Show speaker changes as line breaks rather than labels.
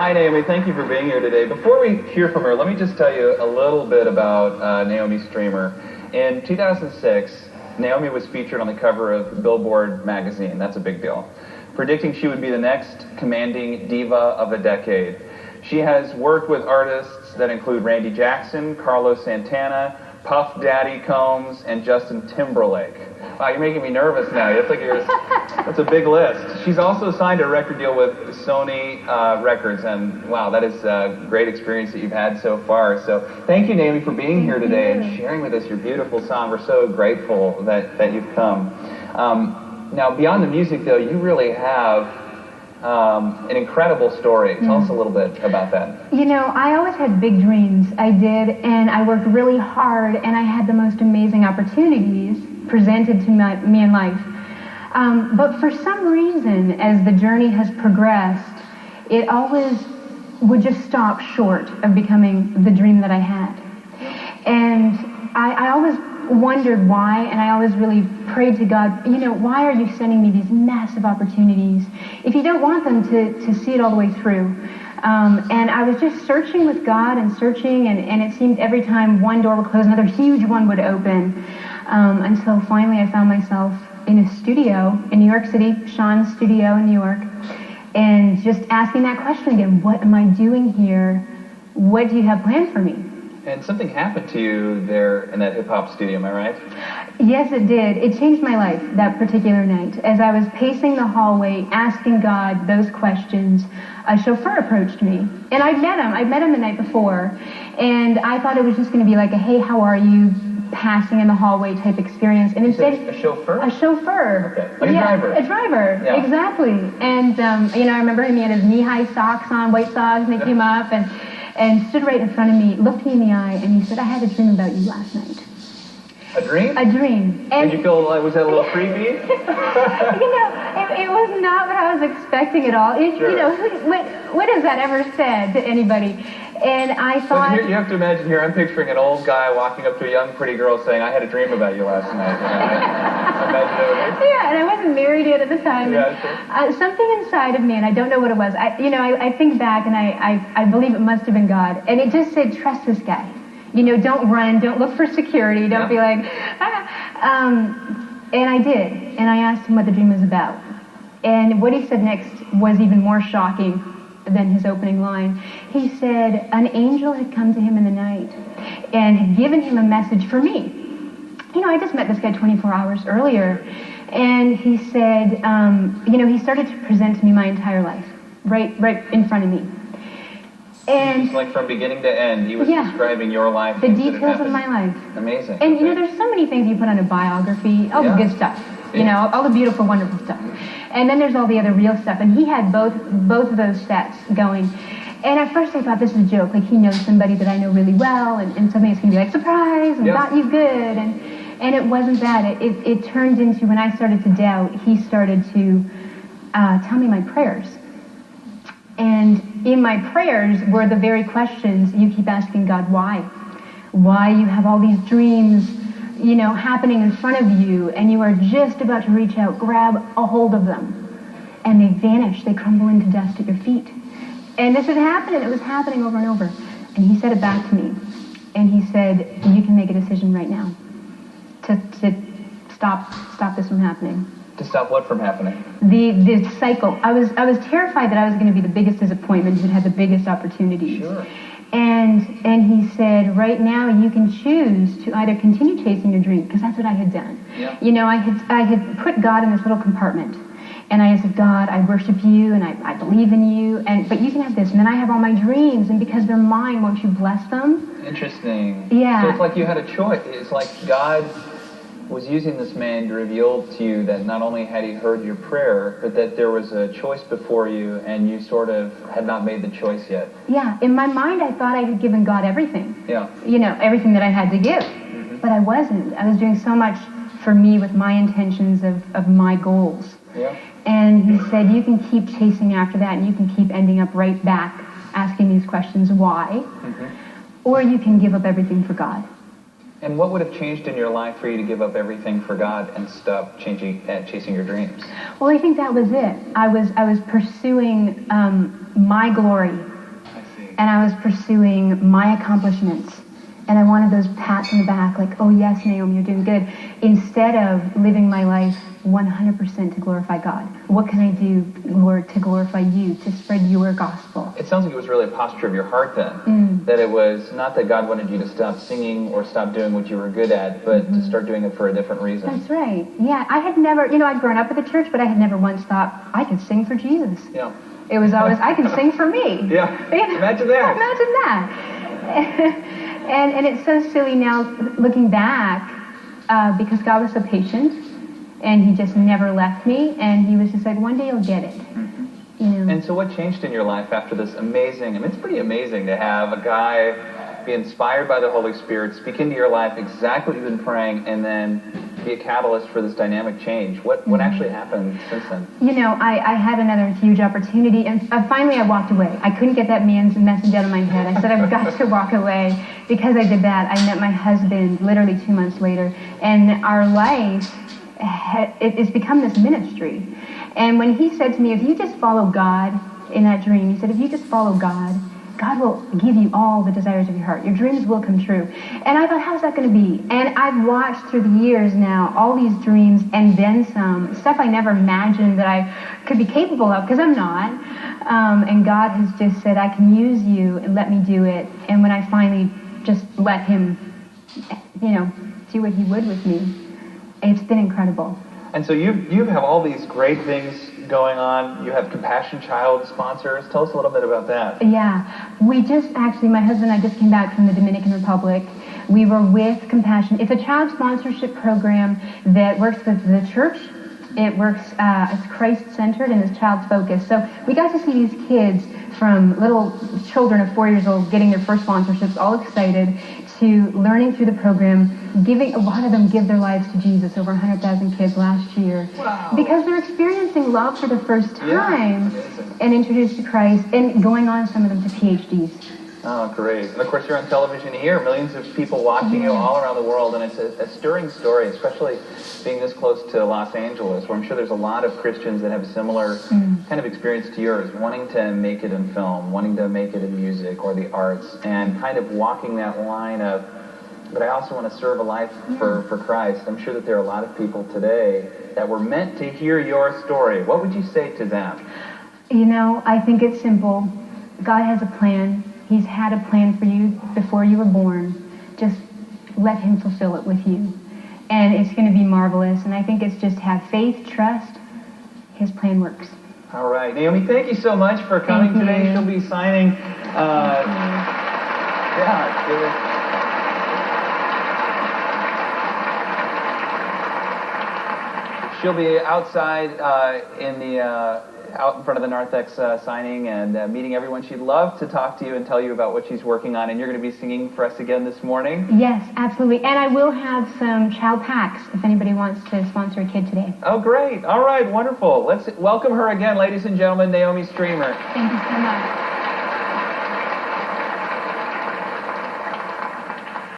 Hi, Naomi. Thank you for being here today. Before we hear from her, let me just tell you a little bit about Naomi Striemer. In 2006, Naomi was featured on the cover of Billboard magazine. That's a big deal. Predicting she would be the next commanding diva of a decade. She has worked with artists that include Randy Jackson, Carlos Santana, Puff Daddy Combs, and Justin Timberlake. Wow, you're making me nervous now. That's a big list. She's also signed a record deal with Sony Records, and wow, that is a great experience that you've had so far. So thank you, Naomi, for being here today and sharing with us your beautiful song. We're so grateful that you've come. Now, beyond the music, though, you really have an incredible story. Tell us a little bit about that.
You know, I always had big dreams. I did, and I worked really hard, and I had the most amazing opportunities presented to me in life. But for some reason, as the journey has progressed, it always would just stop short of becoming the dream that I had. And I always wondered why, and I always really prayed to God, you know, why are you sending me these massive opportunities if you don't want them to see it all the way through? And I was just searching with God and searching, and it seemed every time one door would close, another huge one would open, until finally I found myself in a studio in New York City, Sean's studio in New York, and just asking that question again, what am I doing here? What do you have planned for me?
And something happened to you there in that hip-hop studio, am I right?
Yes, it did. It changed my life that particular night. As I was pacing the hallway, asking God those questions, a chauffeur approached me. And I'd met him the night before. And I thought it was just going to be like a, hey, how are you, passing in the hallway type experience. And instead,
a chauffeur?
A chauffeur.
Okay. Like a driver.
A driver,
yeah.
Exactly. And, I remember him, he had his knee-high socks on, white socks, and he came up and stood right in front of me, looked me in the eye, and he said, I had a dream about you last night.
A dream?
A dream.
And did you feel like, was that a little creepy?
It was not what I was expecting at all.
Sure.
What has that ever said to anybody? And I thought...
Well, you have to imagine here, I'm picturing an old guy walking up to a young, pretty girl saying, I had a dream about you last night. I imagine it.
Yeah, and I wasn't married yet at the time.
Yeah, sure.
Something inside of me, and I don't know what it was. I think back, and I believe it must have been God. And it just said, trust this guy. Don't run, don't look for security, don't be like, and I did. And I asked him what the dream was about. And what he said next was even more shocking than his opening line. He said an angel had come to him in the night and had given him a message for me. I just met this guy 24 hours earlier, and he said, he started to present to me my entire life, right in front of me. And
just like from beginning to end, he was describing your life.
The details of my life.
Amazing.
And there's so many things you put on a biography, all the good stuff, all the beautiful, wonderful stuff. And then there's all the other real stuff. And he had both of those sets going. And at first I thought this is a joke, like he knows somebody that I know really well, and something that's going to be like, surprise, and got you good. And it wasn't that. It turned into, when I started to doubt, he started to tell me my prayers. And in my prayers were the very questions you keep asking God, why? Why you have all these dreams, happening in front of you, and you are just about to reach out, grab a hold of them, and they vanish, they crumble into dust at your feet. And this had happened, and it was happening over and over. And he said it back to me, and he said, you can make a decision right now to stop this from happening.
To stop what from happening?
The cycle. I was terrified that I was going to be the biggest disappointment who'd had the biggest opportunities.
Sure.
And he said, right now you can choose to either continue chasing your dream, because that's what I had done.
Yeah.
I had put God in this little compartment. And I said, God, I worship you, and I believe in you, but you can have this. And then I have all my dreams, and because they're mine, won't you bless them?
Interesting.
Yeah.
So it's like you had a choice. It's like God was using this man to reveal to you that not only had he heard your prayer, but that there was a choice before you, and you sort of had not made the choice yet.
Yeah. In my mind, I thought I had given God everything.
Yeah.
Everything that I had to give. Mm-hmm. But I wasn't. I was doing so much for me with my intentions of my goals.
Yeah.
And he said, you can keep chasing after that, and you can keep ending up right back asking these questions, why? Mm-hmm. Or you can give up everything for God.
And what would have changed in your life for you to give up everything for God and stop chasing your dreams?
Well, I think that was it. I was pursuing my glory.
I see.
And I was pursuing my accomplishments. And I wanted those pats on the back, like, oh yes, Naomi, you're doing good. Instead of living my life 100% to glorify God. What can I do, Lord, to glorify you, to spread your gospel?
It sounds like it was really a posture of your heart then. That it was not that God wanted you to stop singing or stop doing what you were good at, but to start doing it for a different reason.
That's right. Yeah, I had never, I'd grown up at the church, but I had never once thought, I could sing for Jesus.
Yeah.
It was always, I can sing for me.
Yeah, imagine that.
Imagine that. And it's so silly now looking back, because God was so patient, and he just never left me, and he was just like, one day you'll get it. Mm-hmm.
And so what changed in your life after this amazing, it's pretty amazing to have a guy be inspired by the Holy Spirit, speak into your life exactly what you've been praying, and then be a catalyst for this dynamic change. What actually happened since then?
I had another huge opportunity, and finally I walked away. I couldn't get that man's message out of my head. I said, I've got to walk away. Because I did that, I met my husband literally 2 months later, and our life, it's become this ministry. And when he said to me, if you just follow God in that dream. He said, if you just follow God, God will give you all the desires of your heart. Your dreams will come true. And I thought, how's that going to be? And I've watched through the years now all these dreams and then some, stuff I never imagined that I could be capable of, because I'm not. And God has just said, I can use you and let me do it. And when I finally just let him, do what he would with me, it's been incredible.
And so you have all these great things going on. You have Compassion Child sponsors. Tell us a little bit about that.
Yeah, we just actually, my husband and I just came back from the Dominican Republic. We were with Compassion. It's a child sponsorship program that works with the church. It works, it's Christ-centered and it's child-focused. So we got to see these kids from little children of 4 years old getting their first sponsorships, all excited, to learning through the program, a lot of them give their lives to Jesus, over 100,000 kids last year.
Wow.
Because they're experiencing love for the first time and introduced to Christ, and going on, some of them, to PhDs.
Oh, great. And of course, you're on television here, millions of people watching you all around the world, and it's a stirring story, especially being this close to Los Angeles, where I'm sure there's a lot of Christians that have a similar kind of experience to yours, wanting to make it in film, wanting to make it in music or the arts, and kind of walking that line of, but I also want to serve a life for Christ. I'm sure that there are a lot of people today that were meant to hear your story. What would you say to them?
I think it's simple. God has a plan. He's had a plan for you before you were born. Just let him fulfill it with you. And it's going to be marvelous. And I think it's just have faith, trust. His plan works.
All right. Naomi, thank you so much for coming today. She'll be signing. She'll be outside out in front of the narthex signing and meeting everyone. She'd love to talk to you and tell you about what she's working on, and you're going to be singing for us again this morning.
Yes, absolutely. And I will have some child packs if anybody wants to sponsor a kid today.
Oh, great. All right, wonderful. Let's welcome her again, ladies and gentlemen, Naomi Striemer.
Thank you so much.